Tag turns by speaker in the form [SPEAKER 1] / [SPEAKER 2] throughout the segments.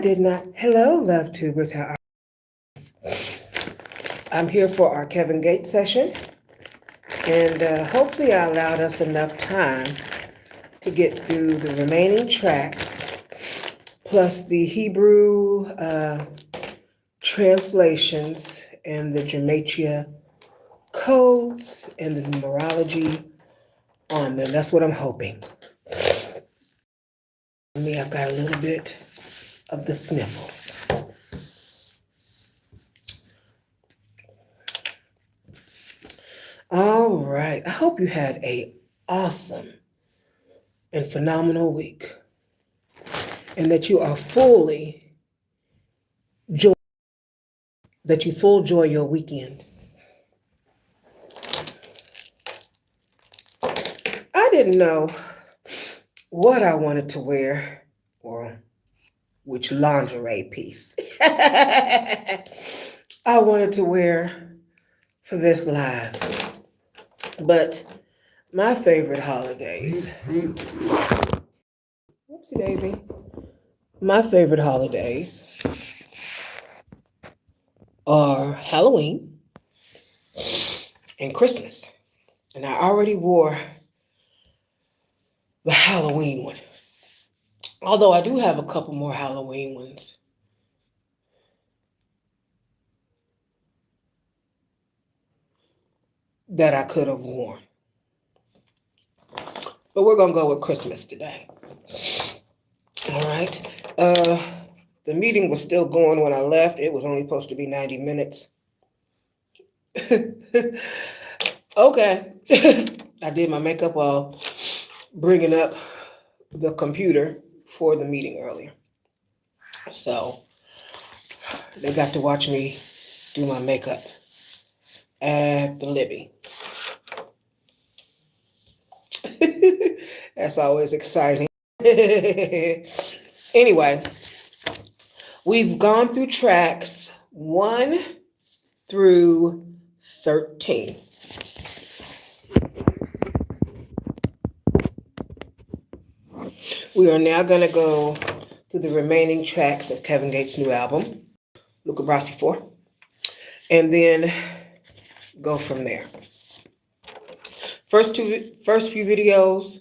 [SPEAKER 1] did not. Hello, love tubers. How are you? I'm here for our Kevin Gates session, and hopefully I allowed us enough time to get through the remaining tracks, plus the Hebrew translations and the Gematria codes and the numerology on them. That's what I'm hoping. Me, I've got a little bit of the sniffles. All right. I hope you had a awesome and phenomenal week, and that you are fully joy, that you full joy your weekend. I didn't know what I wanted to wear or which lingerie piece I wanted to wear for this live. But my favorite holidays, whoopsie daisy, my favorite holidays are Halloween and Christmas. And I already wore the Halloween one. Although I do have a couple more Halloween ones. That I could have worn. But we're going to go with Christmas today. All right. The meeting was still going when I left. It was only supposed to be 90 minutes. Okay. I did my makeup while bringing up the computer for the meeting earlier. So they got to watch me do my makeup at the Libby. That's always exciting. Anyway, we've gone through tracks 1 through 13. We are now going to go through the remaining tracks of Kevin Gates' new album, Luca Brasi 4, and then go from there. First few videos,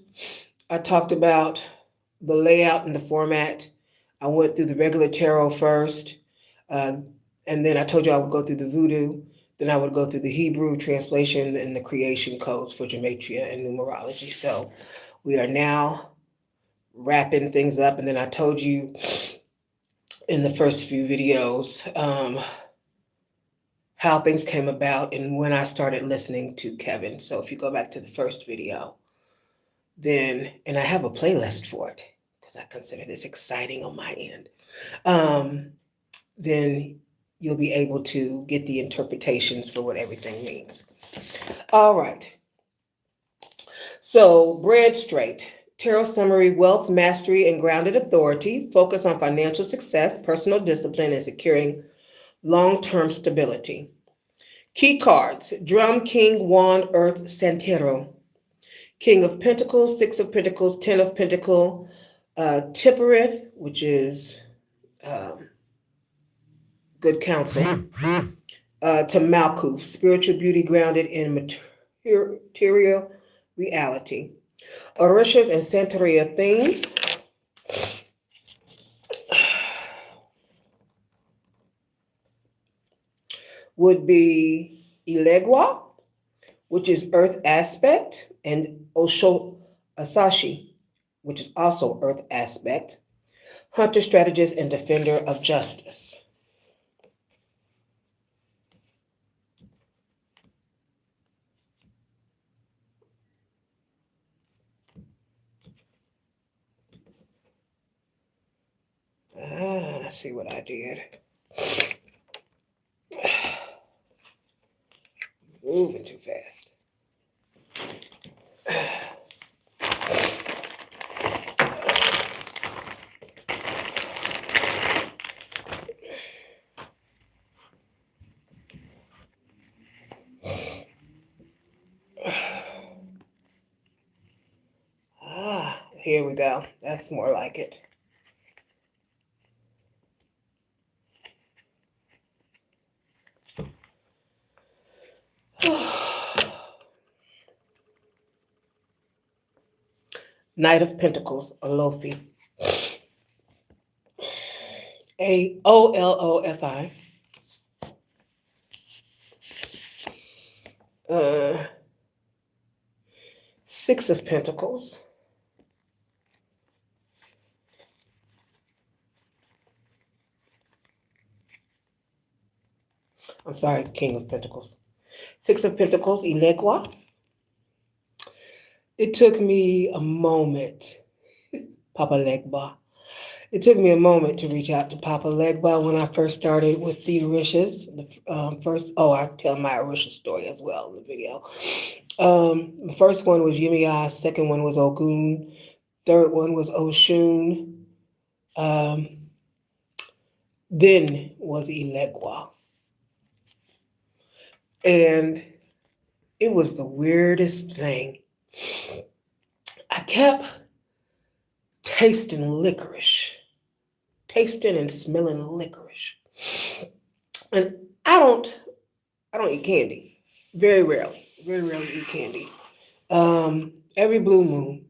[SPEAKER 1] I talked about the layout and the format. I went through the regular tarot first, and then I told you I would go through the Voodoo. Then I would go through the Hebrew translation and the creation codes for Gematria and numerology. So we are now wrapping things up. And then I told you in the first few videos how things came about and when I started listening to Kevin. So if you go back to the first video, then, and I have a playlist for it because I consider this exciting on my end, then you'll be able to get the interpretations for what everything means. All right. So, Bread Straight, Tarot Summary, Wealth, Mastery, and Grounded Authority, focus on financial success, personal discipline, and securing long-term stability. Key cards, Drum, King, Wand, Earth, Santero. King of Pentacles, Six of Pentacles, Ten of Pentacles, Tippereth, which is good counsel, to Malkuth, spiritual beauty grounded in material reality. Orishas and Santeria themes. Would be Ilegwa, which is Earth aspect, and Osho Asashi, which is also Earth aspect. Hunter, strategist, and defender of justice. Let's see what I did. Moving too fast. Here we go. That's more like it. Knight of Pentacles, Alofi. Aollofi. Six of Pentacles. I'm sorry, King of Pentacles. Six of Pentacles, Ilegua. It took me a moment, Papa Legba. It took me a moment to reach out to Papa Legba when I first started with the Orishas. I tell my Orisha story as well in the video. The first one was Yemiya, second one was Ogun, third one was Oshun, then was Ilegua. And it was the weirdest thing. I kept tasting and smelling licorice. And I don't eat candy. Very rarely eat candy. Every blue moon.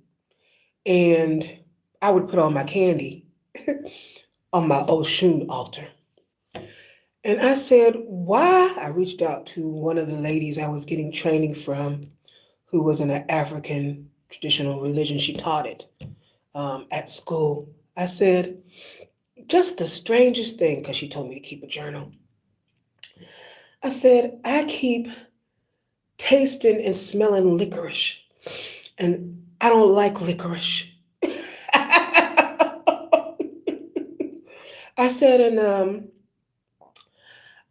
[SPEAKER 1] And I would put on my candy on my Oshun altar. And I said, why? I reached out to one of the ladies I was getting training from, who was in an African traditional religion. She taught it at school. I said, just the strangest thing, because she told me to keep a journal. I said, I keep tasting and smelling licorice, and I don't like licorice. I said, and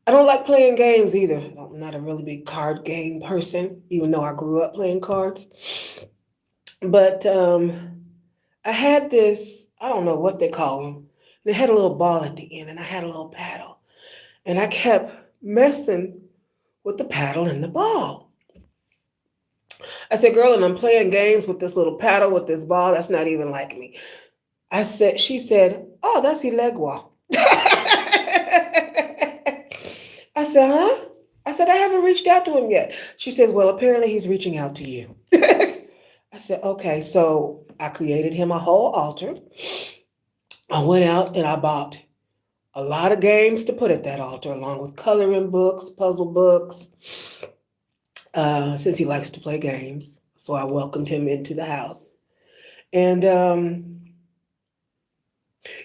[SPEAKER 1] I don't like playing games either. I'm not a really big card game person, even though I grew up playing cards. But I had this, I don't know what they call them. They had a little ball at the end, and I had a little paddle. And I kept messing with the paddle and the ball. I said, girl, and I'm playing games with this little paddle, with this ball. That's not even like me. She said, oh, that's Ilegua. I said, huh? I said, I haven't reached out to him yet. She says, well, apparently he's reaching out to you. I said, okay. So I created him a whole altar. I went out and I bought a lot of games to put at that altar, along with coloring books, puzzle books, since he likes to play games. So I welcomed him into the house. And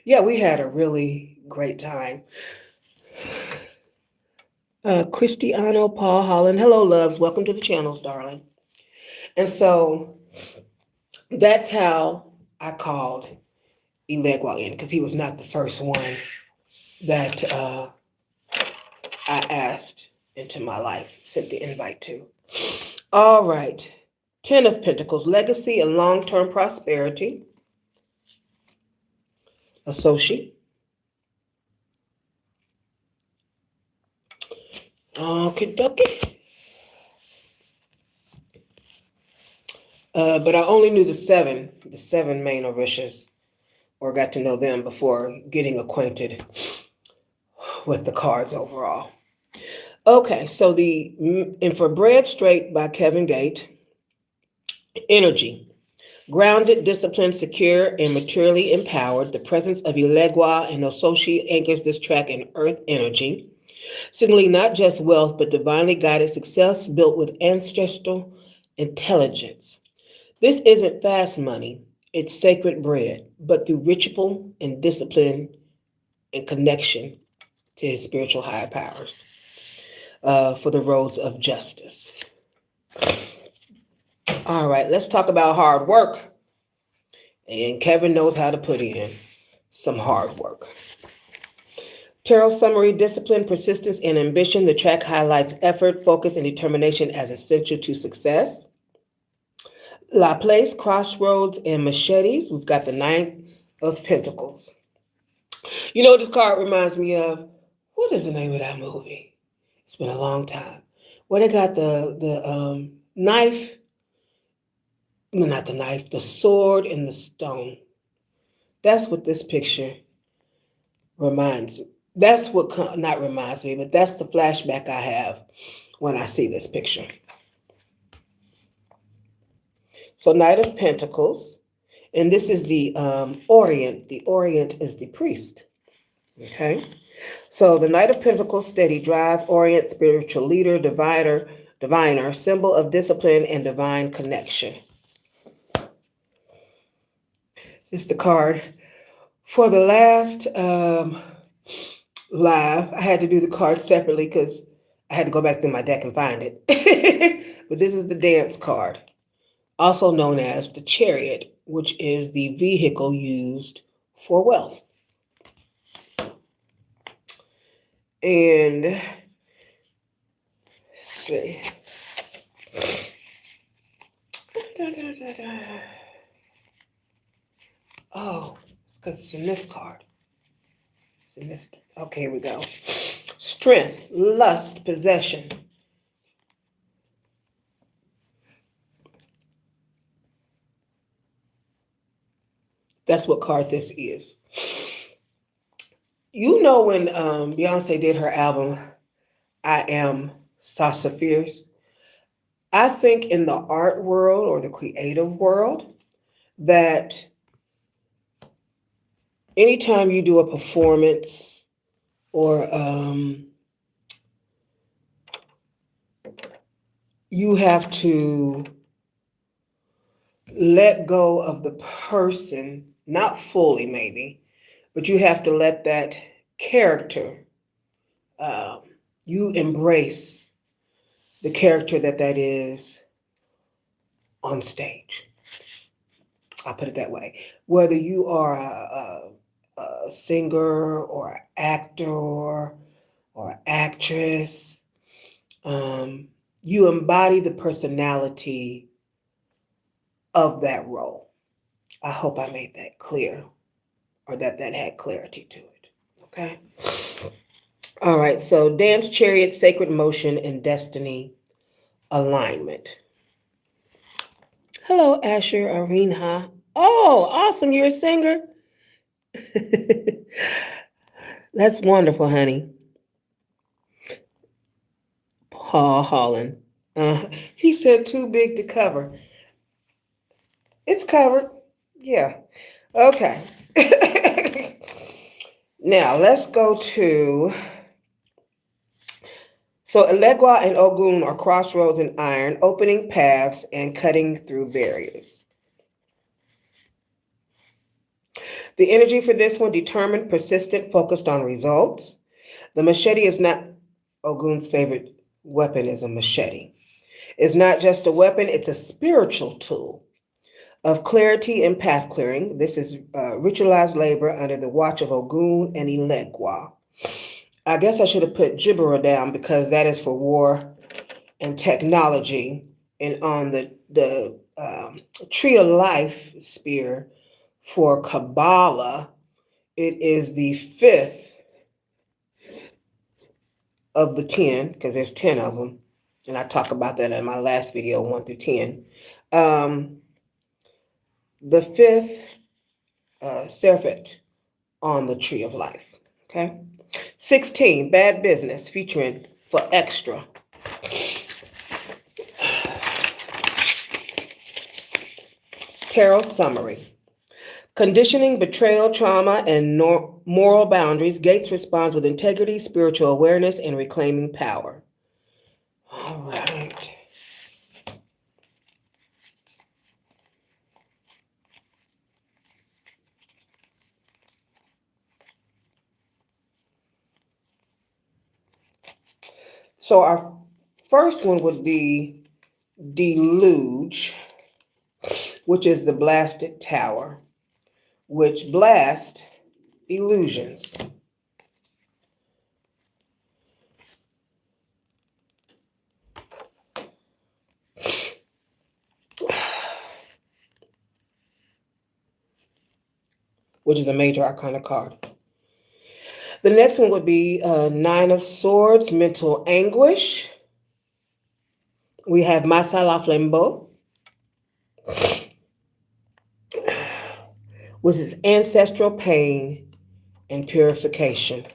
[SPEAKER 1] we had a really great time. Cristiano Paul Holland. Hello, loves. Welcome to the channels, darling. And so that's how I called Ilegua in, because he was not the first one that I asked into my life, sent the invite to. All right. 10 of Pentacles, legacy and long-term prosperity. Associate. Okie dokie. But I only knew the seven main Orishas, or got to know them before getting acquainted with the cards overall. Okay, so and for Bread Straight by Kevin Gate, energy. Grounded, disciplined, secure, and materially empowered, the presence of Ilegua and Ososhi anchors this track in earth energy, signaling not just wealth, but divinely guided success built with ancestral intelligence. This isn't fast money, it's sacred bread, but through ritual and discipline and connection to his spiritual higher powers for the roads of justice. All right, let's talk about hard work. And Kevin knows how to put in some hard work. Tarot summary, discipline, persistence, and ambition. The track highlights effort, focus, and determination as essential to success. La Place, Crossroads, and Machetes. We've got the 9 of Pentacles. You know what this card reminds me of? What is the name of that movie? It's been a long time. Where they got the knife. No, not the knife. The sword and the stone. That's what this picture reminds me. That's what, not reminds me, but that's the flashback I have when I see this picture. So Knight of Pentacles. And this is the Orient. The Orient is the priest. Okay. So the Knight of Pentacles, steady drive, Orient, spiritual leader, diviner, symbol of discipline and divine connection. It's the card. For the last live, I had to do the card separately because I had to go back through my deck and find it. But this is the dance card, also known as the Chariot, which is the vehicle used for wealth. And let's see. Oh, it's because it's in this card. It's in this. Okay, here we go. Strength, lust, possession. That's what card this is. You know when Beyonce did her album, I Am Sasha Fierce, I think in the art world or the creative world that anytime you do a performance or you have to let go of the person, not fully maybe, but you have to let that character, you embrace the character that is on stage. I'll put it that way. Whether you are a singer or an actor or actress, you embody the personality of that role. I hope I made that clear, or that had clarity to it. Okay. All right. So dance, chariot, sacred motion, and destiny alignment. Hello, Asher Arinha. Oh, awesome. You're a singer. That's wonderful, honey. Paul Holland. He said too big to cover. It's covered. Yeah. Okay. Now let's go to. So Elegua and Ogun are crossroads in iron, opening paths and cutting through barriers. The energy for this one, determined, persistent, focused on results. The machete is not Ogun's favorite weapon is a machete. It's not just a weapon, it's a spiritual tool of clarity and path clearing. This is ritualized labor under the watch of Ogun and Elegua. I guess I should have put Gibbera down because that is for war and technology. And on the Tree of Life spear for Kabbalah, it is the 5th of the 10, because there's 10 of them. And I talk about that in my last video, 1 through 10. The 5th Seraphet on the Tree of Life. Okay. 16, Bad Business, featuring for extra. Tarot summary. Conditioning, betrayal, trauma, and moral boundaries. Gates responds with integrity, spiritual awareness, and reclaiming power. All right. So our first one would be Deluge, which is the blasted tower, which blast illusions. Which is a major arcana card. The next one would be Nine of Swords, mental anguish. We have Masala Flambeau, which is ancestral pain and purification.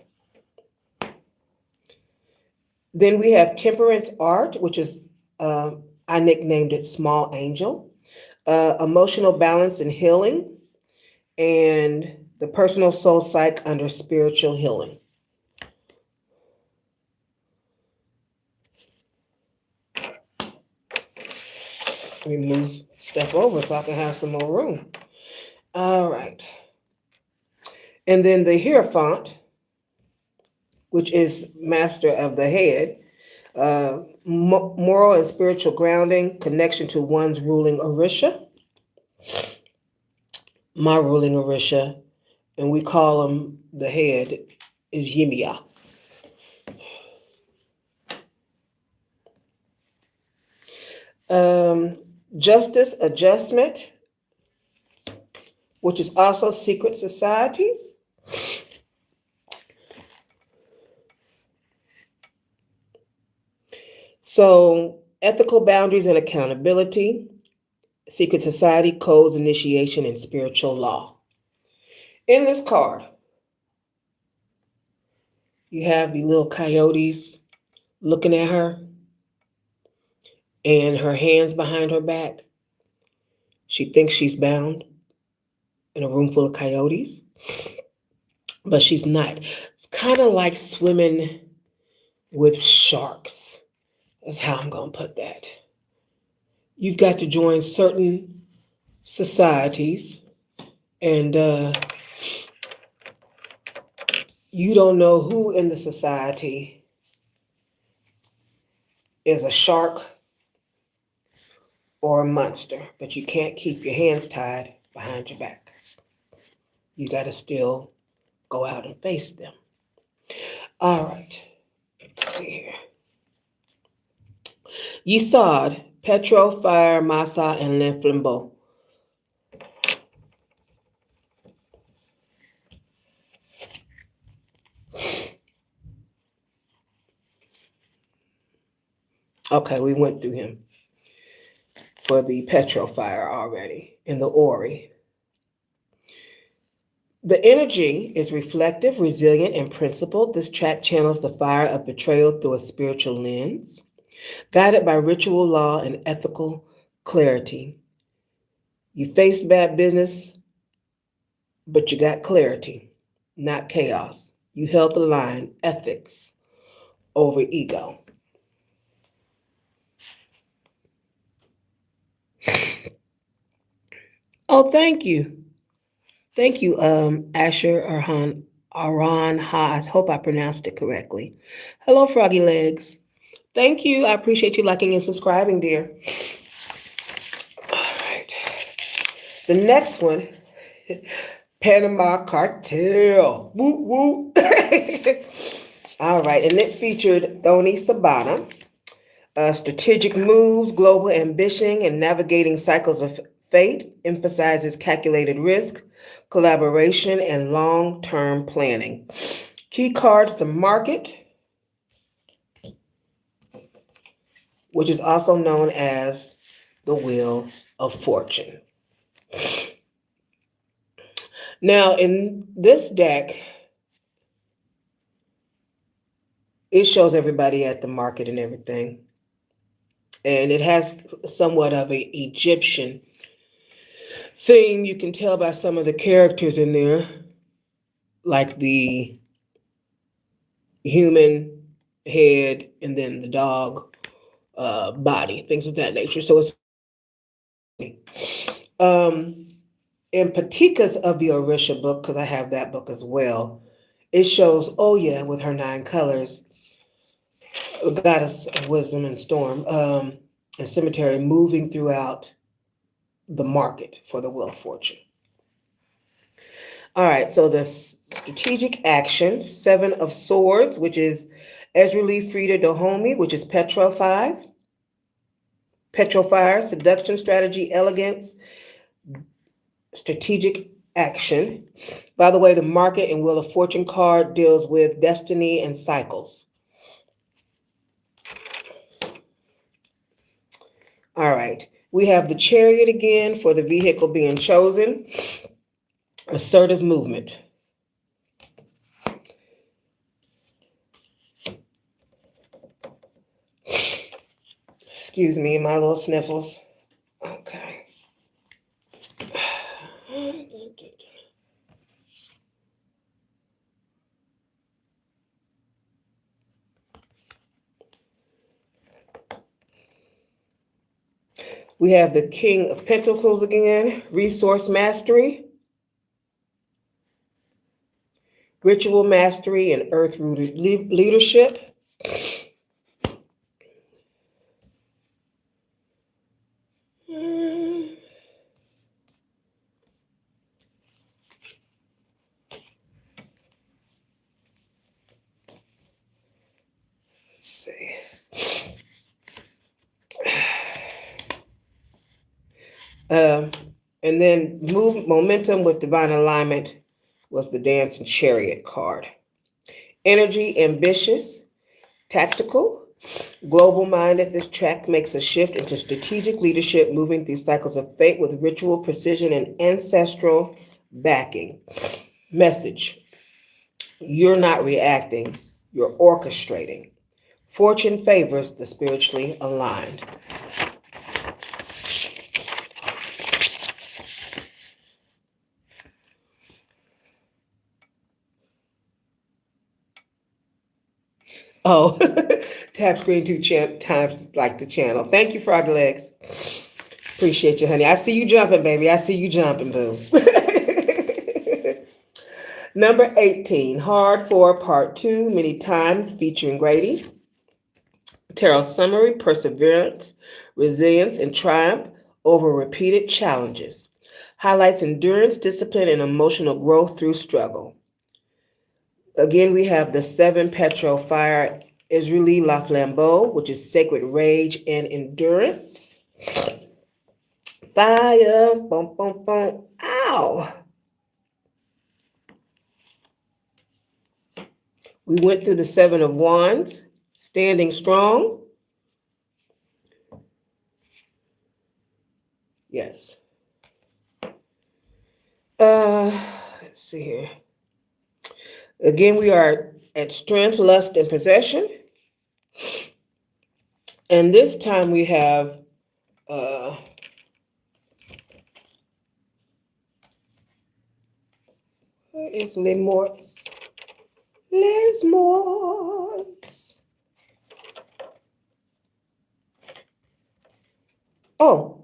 [SPEAKER 1] Then we have Temperance Art, which is, I nicknamed it Small Angel. emotional balance and healing, and the personal soul psych under spiritual healing. Let me move stuff over so I can have some more room. All right. And then the Hierophant, which is master of the head, moral and spiritual grounding, connection to one's ruling Orisha, my ruling Orisha, and we call him the head, is Yimia. Justice adjustment, which is also secret societies. So ethical boundaries and accountability, secret society, codes, initiation, and spiritual law. In this card, you have the little coyotes looking at her and her hands behind her back. She thinks she's bound in a room full of coyotes, but she's not. It's kind of like swimming with sharks. That's how I'm going to put that. You've got to join certain societies, and you don't know who in the society is a shark or a monster, but you can't keep your hands tied behind your back. You got to still go out and face them. All right. Let's see here. Yisod, Petro, Fire, Masa, and Lenflambeau. Okay, we went through him for the Petro fire already in the Ori. The energy is reflective, resilient, and principled. This track channels the fire of betrayal through a spiritual lens, guided by ritual law and ethical clarity. You face bad business, but you got clarity, not chaos. You held the line, ethics over ego. Oh, thank you. Thank you, Asher Arhan Ha. I hope I pronounced it correctly. Hello, Froggy Legs. Thank you. I appreciate you liking and subscribing, dear. All right. The next one, Panama Cartel. Woo woo. All right, and it featured Thony Sabana. Strategic moves, global ambition, and navigating cycles of fate, emphasizes calculated risk, collaboration, and long-term planning. Key cards, the market, which is also known as the Wheel of Fortune. Now, in this deck, it shows everybody at the market and everything. And it has somewhat of an Egyptian theme. You can tell by some of the characters in there, like the human head and then the dog body, things of that nature. So it's in Patika's of the Orisha book, because I have that book as well, it shows Oya with her 9 colors, goddess of wisdom and storm, and cemetery, moving throughout the market for the Wheel of Fortune. All right, so the strategic action, 7 of Swords, which is Ezreali Frida Dohomi, which is Petro 5. Petro Fire, seduction, strategy, elegance, strategic action. By the way, the market and Wheel of Fortune card deals with destiny and cycles. All right, we have the Chariot again for the vehicle being chosen. Assertive movement. Excuse me, my little sniffles. Okay. We have the King of Pentacles again, resource mastery, ritual mastery, and earth-rooted leadership. See. And then momentum with divine alignment was the Dance and Chariot card. Energy, ambitious, tactical, global-minded. This track makes a shift into strategic leadership, moving through cycles of fate with ritual precision and ancestral backing. Message: you're not reacting, you're orchestrating. Fortune favors the spiritually aligned. Oh, tap screen 2 times like the channel. Thank you, Frog Legs. Appreciate you, honey. I see you jumping, baby. I see you jumping, boo. Number 18, Hard 4, Part 2, Many Times, featuring Grady. Tarot summary: perseverance, resilience, and triumph over repeated challenges. Highlights endurance, discipline, and emotional growth through struggle. Again, we have the 7 Petro Fire, Israeli La Flambeau, which is sacred rage and endurance. Fire, boom, boom, boom, ow. We went through the 7 of Wands, standing strong. Yes. Let's see here. Again, we are at strength, lust, and possession. And this time we have where is Les Morts? Les Morts. Oh,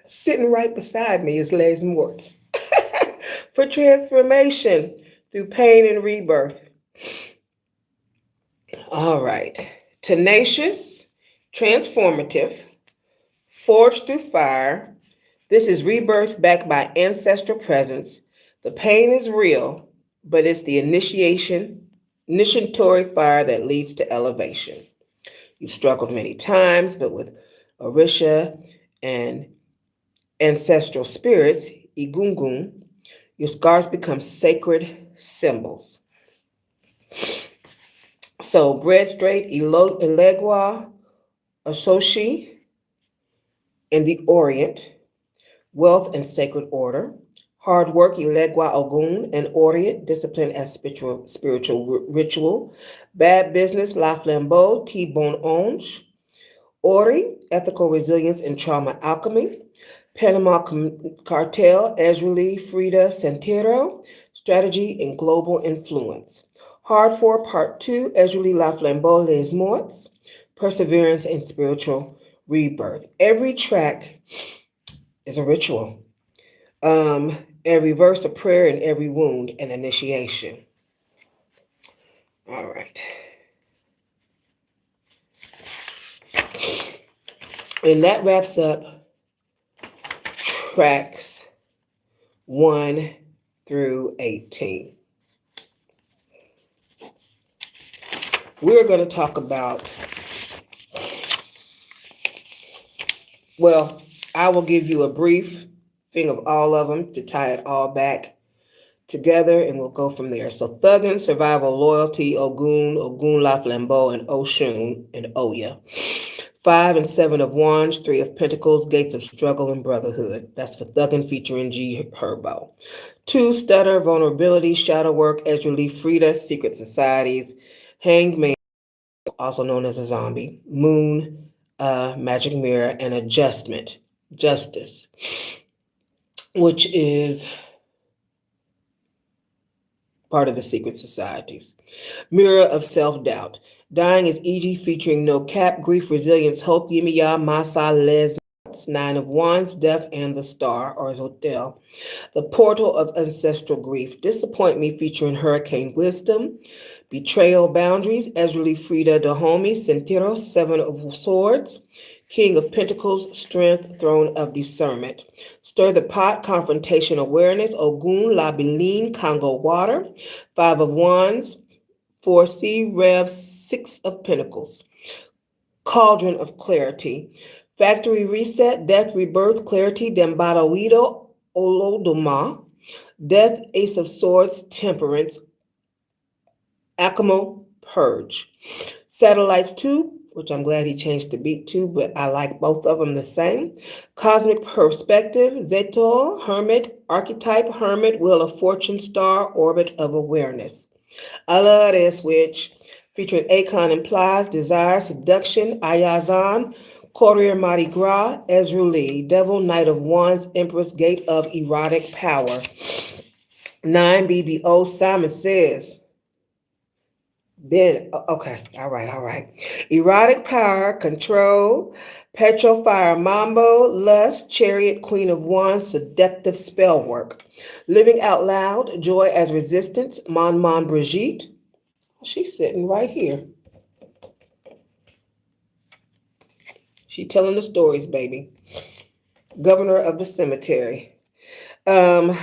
[SPEAKER 1] sitting right beside me is Les Morts. For transformation through pain and rebirth. All right. Tenacious, transformative, forged through fire. This is rebirth backed by ancestral presence. The pain is real, but it's the initiatory fire that leads to elevation. You've struggled many times, but with Orisha and ancestral spirits, Igungun, your scars become sacred symbols. So, bread straight, Elegua, Asoshi, in the Orient, wealth and sacred order. Hard work, Ilegua Ogun, and Orient, discipline as spiritual ritual. Bad business, La Flambeau, T-Bone Onge. Ori, ethical resilience and trauma alchemy. Panama Cartel, Ezreali, Frida Santero, strategy and global influence. Hard 4, Part 2, Ezreali La Flambeau, Les Morts, perseverance and spiritual rebirth. Every track is a ritual. Every verse a prayer, and every wound an initiation. All right. And that wraps up tracks 1 through 18. We're going to talk about, well, I will give you a brief thing of all of them to tie it all back together, and we'll go from there. So Thuggin, Survival, Loyalty, Ogun, Ogun La Flambeau, and Oshun, and Oya. 5 and 7 of Wands, 3 of Pentacles, Gates of Struggle and Brotherhood. That's for Thuggin featuring G Herbo. 2, Stutter, Vulnerability, Shadow Work, Ezreali, Frida, Secret Societies, Hanged Man, also known as a zombie, Moon, Magic Mirror, and Adjustment, Justice, which is part of the Secret Societies. Mirror of Self-Doubt. Dying is E.G. featuring No Cap, Grief, Resilience, Hope, Yimiya, Masa, Les Nine of Wands, Death, and the Star, or Zotel. The Portal of Ancestral Grief. Disappoint Me, featuring Hurricane Wisdom. Betrayal, Boundaries, Ezreal Frida Dahomey, Sentiros, Seven of Swords. King of Pentacles, Strength, Throne of Discernment. Stir the Pot, Confrontation Awareness, Ogun, Labiline, Congo Water. Five of Wands, 4C, Rev, Six of Pentacles. Cauldron of Clarity. Factory Reset, Death, Rebirth, Clarity, Dembarawido, Olodoma. Death, Ace of Swords, Temperance, Akamo, Purge. Satellites 2, which I'm glad he changed the beat to, but I like both of them the same. Cosmic Perspective, Zetor, Hermit, Archetype, Hermit, Wheel of Fortune, Star, Orbit of Awareness. I love this switch. Featuring Akon Implies, Desire, Seduction, Ayazan, Courier Mardi Gras, Ezreal Lee, Devil, Knight of Wands, Empress, Gate of Erotic Power. 9 BBO, Simon Says. Then, okay, all right. Erotic Power, Control, Petro Fire, Mambo, Lust, Chariot, Queen of Wands, Seductive Spell Work. Living Out Loud, Joy as Resistance, Mon Brigitte. She's sitting right here. She telling the stories, baby. Governor of the Cemetery. 3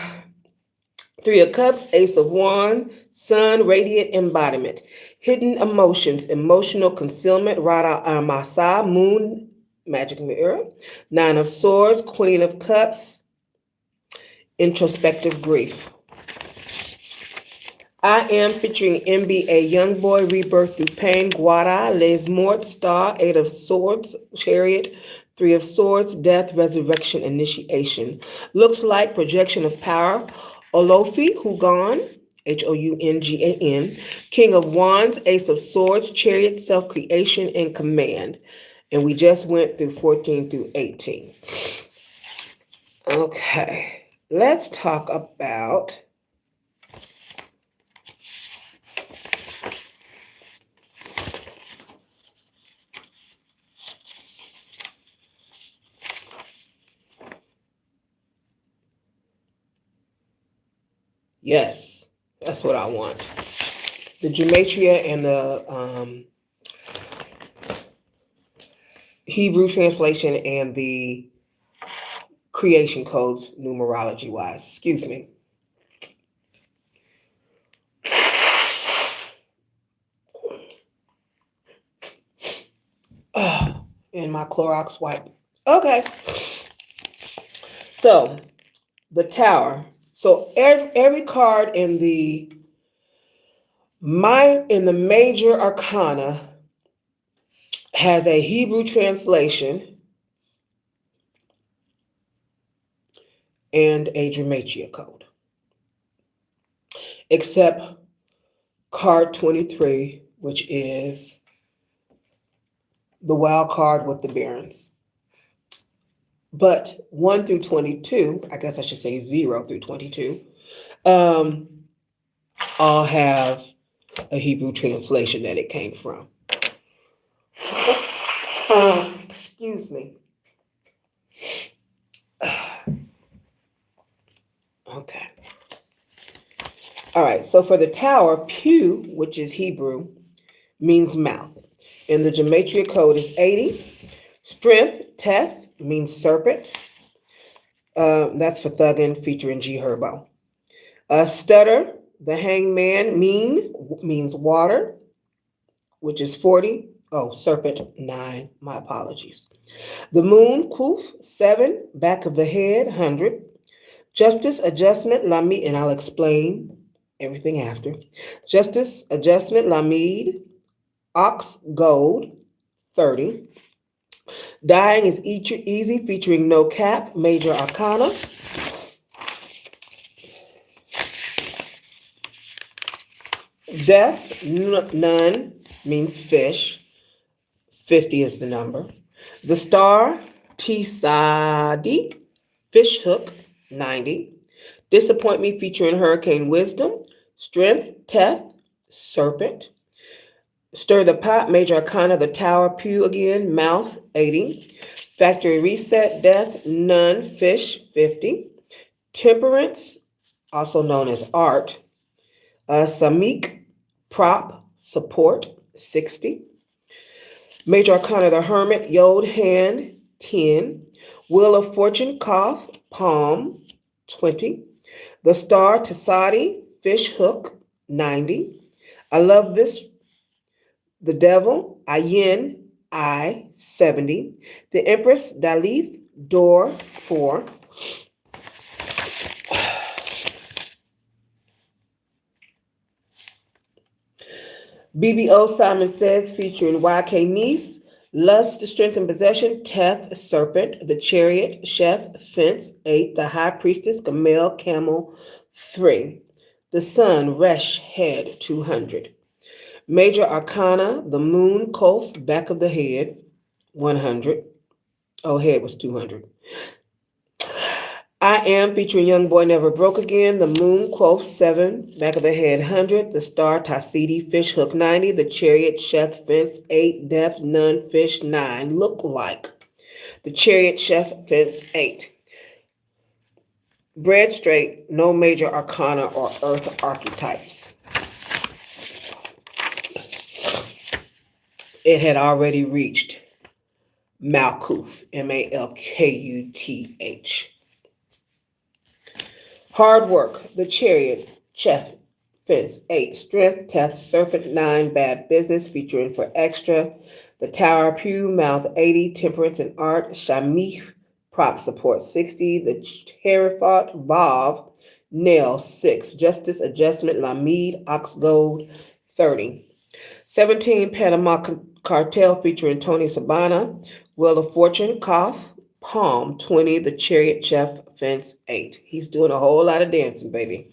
[SPEAKER 1] of Cups, Ace of Wands, Sun, Radiant Embodiment. Hidden Emotions, Emotional Concealment, Rada Amasa, Moon, Magic Mirror. 9 of Swords, Queen of Cups, Introspective Grief. I Am, featuring NBA Youngboy, Rebirth Through Pain, Guada, Les Morts, Star, 8 of Swords, Chariot, 3 of Swords, Death, Resurrection, Initiation. Looks Like, Projection of Power, Olofi, Hugon, Houngan, King of Wands, Ace of Swords, Chariot, Self-Creation, and Command. And we just went through 14 through 18. Okay, let's talk about yes, that's what I want. The Gematria and the Hebrew translation and the creation codes numerology-wise. Excuse me. And my Clorox wipe. Okay. So, the Tower. So every card in the major arcana has a Hebrew translation and a Gematria code. Except card 23, which is the wild card with the Barons. But 1 through 22, I guess I should say 0 through 22, all have a Hebrew translation that it came from. Excuse me. Okay. All right, so for the Tower, Pew, which is Hebrew, means mouth. And the Gematria code is 80. Strength, Teth, means serpent. That's for Thuggin, featuring G Herbo. Stutter, the Hangman, means water, which is 40. Oh, serpent, 9. My apologies. The Moon, Kuf, 7. Back of the head, 100. Justice, Adjustment, Lamid, and I'll explain everything after. Justice, Adjustment, Lamid, Ox, Gold, 30. Dying is Easy, featuring No Cap, Major Arcana. Death, None, means fish. 50 is the number. The Star, Tisadi, Fish Hook, 90. Disappoint Me, featuring Hurricane Wisdom. Strength, Teth, Serpent. Stir the Pot, Major Arcana, the Tower, Pew again, Mouth, 80. Factory Reset, Death, None, Fish, 50. Temperance, also known as Art. Samik, Prop, Support, 60. Major Arcana, the Hermit, Yod, Hand, 10. Wheel of Fortune, Cough, Palm, 20. The Star, Tasadi, Fish Hook, 90. I Love This, The Devil, Ayin, I, 70. The Empress, Dalith, Door, 4. BBO Simon Says, featuring YK Niece, Lust, Strength and Possession, Teth, Serpent, The Chariot, Sheth, Fence, 8, The High Priestess, Gamel, Camel, 3. The Sun, Resh, Head, 200. Major Arcana, the Moon, Kof, Back of the Head, 100. Oh, head was 200. I Am, featuring Young Boy Never Broke Again, the Moon, Quoth, 7, Back of the Head, 100, the Star, Tassidi, Fish Hook, 90, the Chariot, Chef, Fence, 8, Death, None, Fish, 9, Look Like, the Chariot, Chef, Fence, 8. Bread Straight, no major arcana or earth archetypes. It had already reached Malkuth, Malkuth. Hard Work, the Chariot, Chef, Fence, 8, Strength, Teth, Serpent, 9, Bad Business, featuring for extra, the Tower, Pew, Mouth, 80, Temperance and Art, Shamich, Prop Support, 60, the Terifat, Vav, Nail, 6, Justice, Adjustment, Lamid, Ox Gold, 30. 17, Panama Cartel, featuring Tony Sabana, Wheel of Fortune, Cough, Palm, 20, the Chariot, Chef, Fence, 8. He's doing a whole lot of dancing, baby.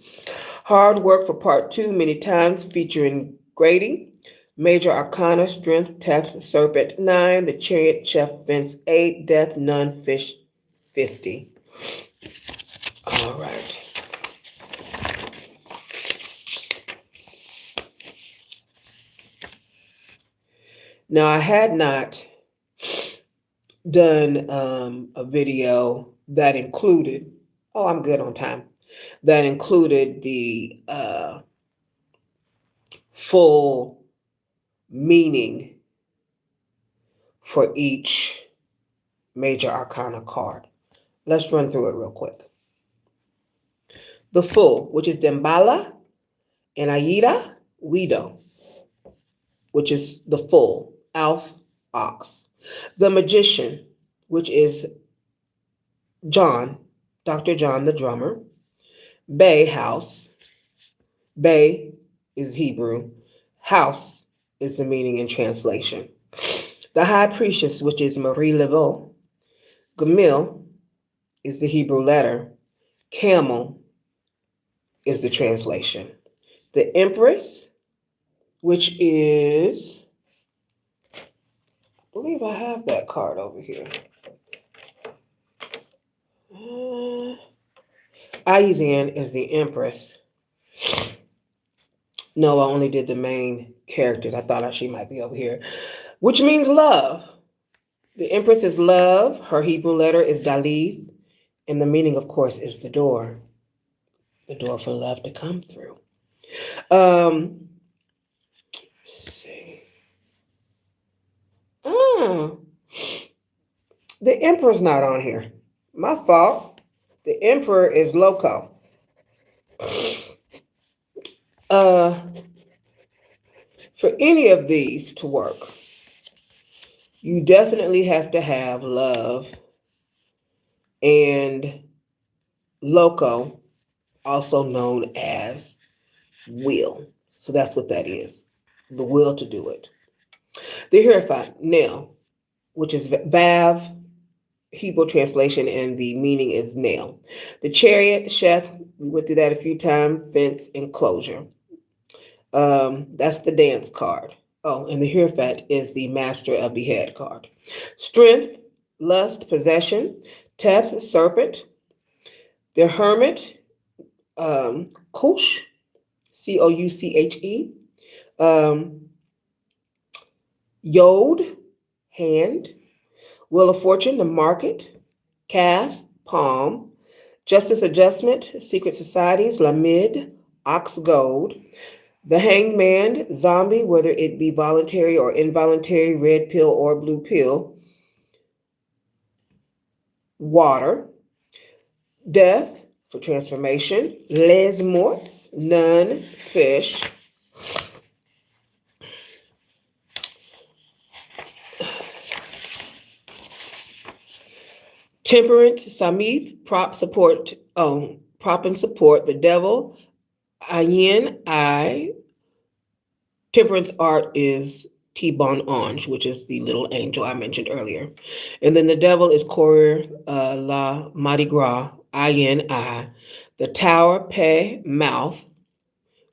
[SPEAKER 1] Hard Work for Part 2, many times, featuring Grady, Major Arcana, Strength, Teth, Serpent, 9, the Chariot, Chef, Fence, 8, Death, None, Fish, 50. All right. Now, I had not done a video that included, oh, I'm good on time, that included the full meaning for each major arcana card. Let's run through it real quick. The full, which is Dembala and Aida Wido, which is the full, Alf Ox. The Magician, which is John, Dr. John the drummer. Bay, house. Bay is Hebrew. House is the meaning in translation. The High Priestess, which is Marie Laveau. Gamil is the Hebrew letter. Camel is the translation. The Empress, which is, I believe I have that card over here. Aizen is the Empress. No, I only did the main characters. I thought she might be over here. Which means love. The Empress is love. Her Hebrew letter is Dalith. And the meaning, of course, is the door. The door for love to come through. Let's see. The Emperor's not on here. My fault. The Emperor is Loco. For any of these to work, you definitely have to have love and Loco, also known as will. So that's what that is. The will to do it. The Hierophant, nail, which is Vav, Hebrew translation, and the meaning is nail. The Chariot, Chef, we went through that a few times, Fence, Enclosure. That's the dance card. Oh, and the Hierophant is the Master of the Head card. Strength, Lust, Possession, Teth, Serpent. The Hermit, Couche, Couche. Yod, hand. Wheel of Fortune, the market, calf, palm, justice adjustment, secret societies, lamid, ox gold, the hanged man, zombie, whether it be voluntary or involuntary, red pill or blue pill, water, death for transformation, les morts, nun, fish, temperance, samith, prop and support, the devil, ayin, I, temperance art is T-Bon Ange, which is the little angel I mentioned earlier. And then the devil is Courier La Mardi Gras, I-N-I. The tower, Pe, mouth.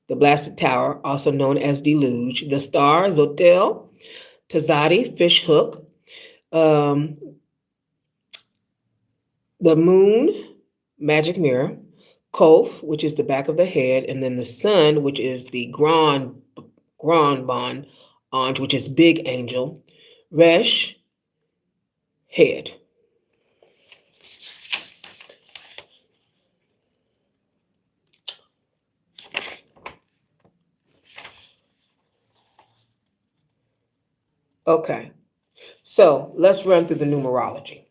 [SPEAKER 1] The blasted tower, also known as deluge. The star, Zotel. Tazadi, fish hook. The moon, magic mirror. Kof, which is the back of the head. And then the sun, which is the Grand Bon Ange, which is big angel. Resh, head. Okay, so let's run through the numerology.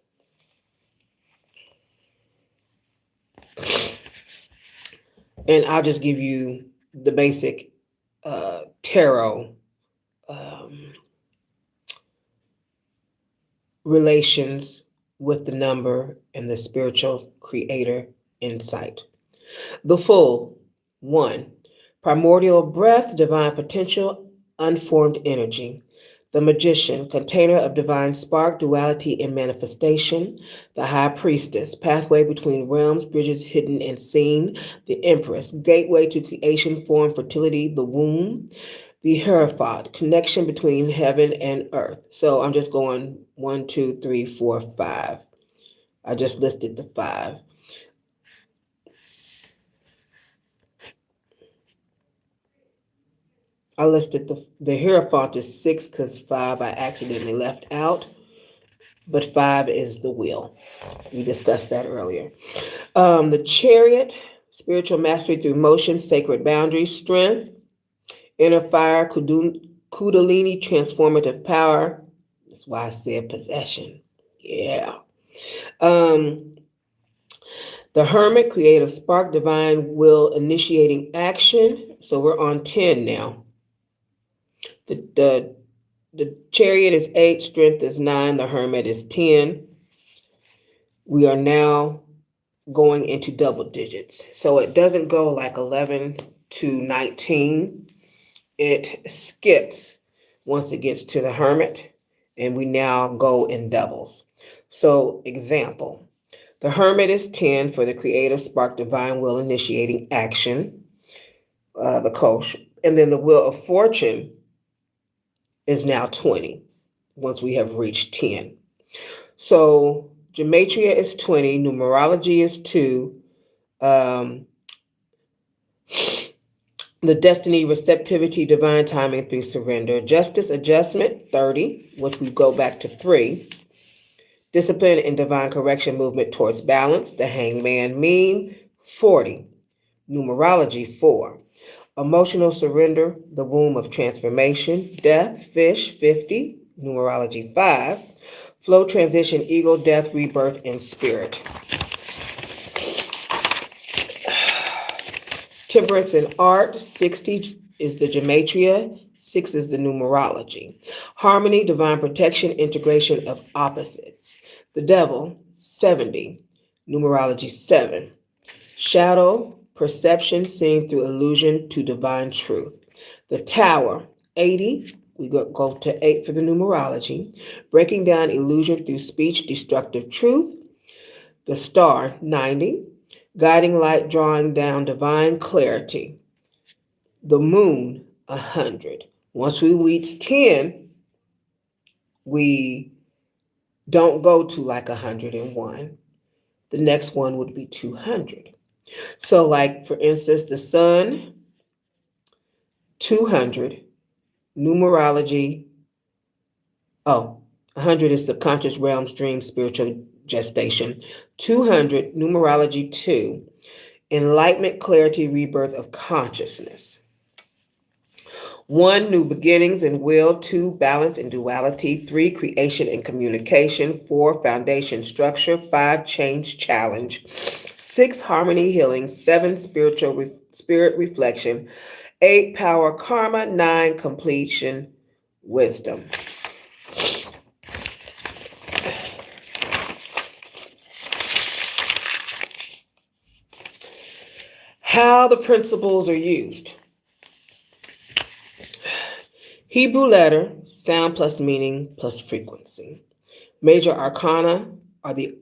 [SPEAKER 1] And I'll just give you the basic tarot relations with the number and the spiritual creator insight. The full, 1, primordial breath, divine potential, unformed energy. The magician, container of divine spark, duality, and manifestation. The high priestess, pathway between realms, bridges hidden and seen. The empress, gateway to creation, form, fertility, the womb. The Hierophant, connection between heaven and earth. So I'm just going 1, 2, 3, 4, 5. I just listed the 5. I listed the Hierophant is 6 because 5 I accidentally left out, but 5 is the wheel. We discussed that earlier. The Chariot, spiritual mastery through motion, sacred boundaries, strength, inner fire, Kundalini, transformative power. That's why I said possession. Yeah. The Hermit, creative spark, divine will, initiating action. So we're on 10 now. The Chariot is 8, strength is 9, the Hermit is 10. We are now going into double digits. So it doesn't go like 11 to 19. It skips once it gets to the Hermit, and we now go in doubles. So example, the Hermit is 10 for the creative spark, divine will, initiating action, the Coach. And then the Wheel of Fortune is now 20 once we have reached 10. So Gematria is 20, numerology is 2, the destiny, receptivity, divine timing through surrender, justice, adjustment, 30, which we go back to 3, discipline and divine correction, movement towards balance, the hangman meme, 40, numerology 4, emotional surrender, the womb of transformation, death, fish, 50, numerology 5, flow, transition, ego, death, rebirth, and spirit. Temperance and art, 60 is the Gematria, 6 is the numerology. Harmony, divine protection, integration of opposites. The devil, 70, numerology 7. Shadow, perception, seeing through illusion to divine truth. The tower, 80, we go to 8 for the numerology. Breaking down illusion through speech, destructive truth. The star, 90. Guiding light, drawing down divine clarity. The moon, 100. Once we reach 10, we don't go to like 101. The next one would be 200. So like, for instance, the sun, 200, numerology, 100 is subconscious realms, dream, spiritual gestation. 200, numerology 2, enlightenment, clarity, rebirth of consciousness. 1, new beginnings and will. 2, balance and duality. 3, creation and communication. 4, foundation structure. 5, change, challenge. 6, harmony, healing. 7, spirit reflection. 8, power, karma. 9, completion, wisdom. How the principles are used. Hebrew letter, sound plus meaning plus frequency. Major arcana are the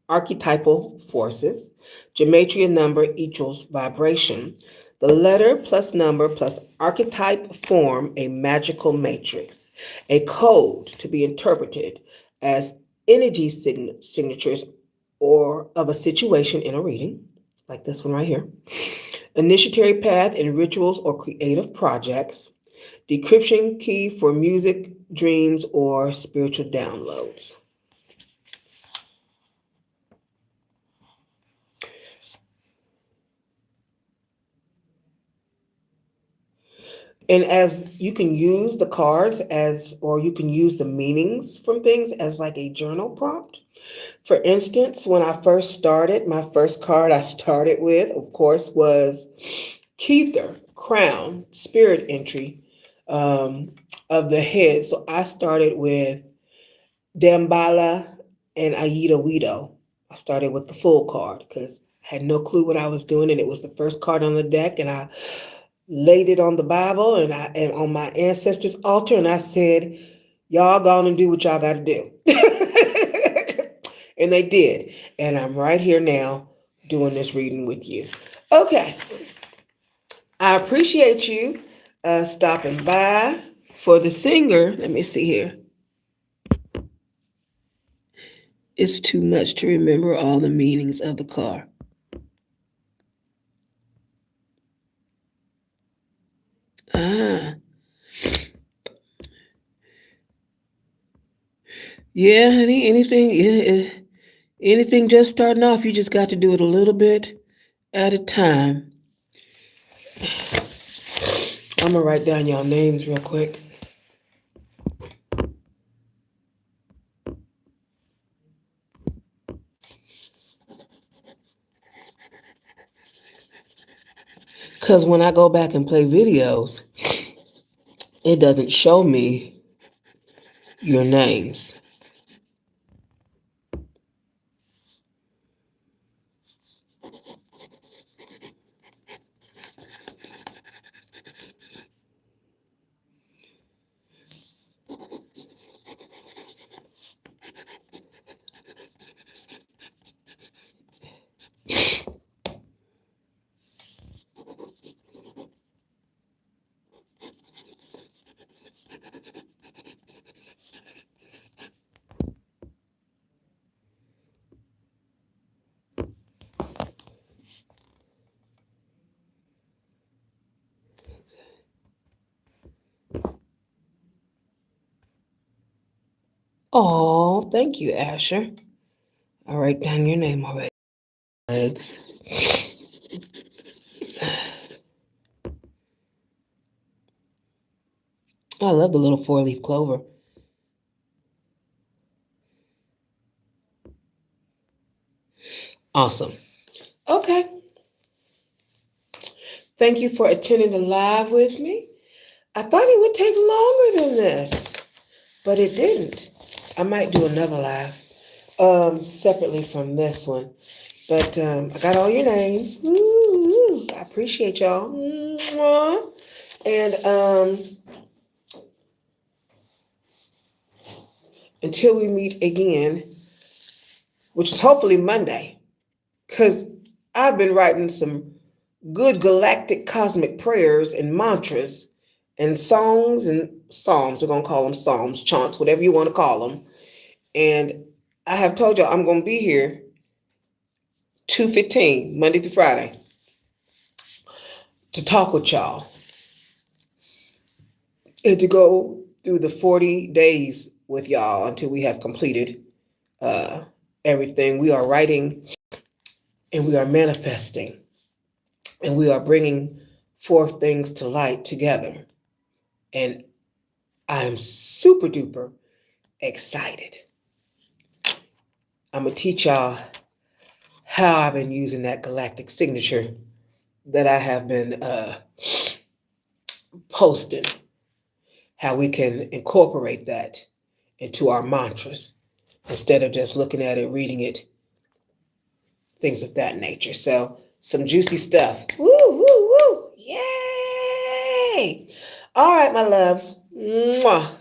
[SPEAKER 1] archetypal forces. Gematria number equals vibration. The letter plus number plus archetype form a magical matrix, a code to be interpreted as energy signatures or of a situation in a reading, like this one right here. Initiatory path in rituals or creative projects. Decryption key for music, dreams, or spiritual downloads. And as you can use the cards or you can use the meanings from things as like a journal prompt. For instance, when I first started, my first card I started with, of course, was Kether, crown, spirit entry of the head. So I started with Dambala and Aida Wido. I started with the full card because I had no clue what I was doing, and it was the first card on the deck, and I laid it on the Bible and on my ancestors' altar, and I said, y'all go and do what y'all got to do. And they did. And I'm right here now doing this reading with you. Okay. I appreciate you stopping by. For the singer, let me see here. It's too much to remember all the meanings of the card. Yeah, honey, anything just starting off, you just got to do it a little bit at a time. I'm going to write down y'all names real quick. Because when I go back and play videos, it doesn't show me your names. Oh, thank you, Asher. I'll write down your name already. Legs. I love the little 4-leaf clover. Awesome. Okay. Thank you for attending the live with me. I thought it would take longer than this, but it didn't. I might do another live separately from this one. But I got all your names. Woo, I appreciate y'all. And until we meet again, which is hopefully Monday, because I've been writing some good galactic cosmic prayers and mantras and songs and psalms. We're going to call them psalms, chants, whatever you want to call them. And I have told y'all I'm going to be here 2:15, Monday through Friday, to talk with y'all and to go through the 40 days with y'all until we have completed everything. We are writing and we are manifesting and we are bringing forth things to light together. And I'm super duper excited. I'm going to teach y'all how I've been using that galactic signature that I have been posting, how we can incorporate that into our mantras instead of just looking at it, reading it, things of that nature. So some juicy stuff. Woo, woo, woo. Yay! All right, my loves. Mwah.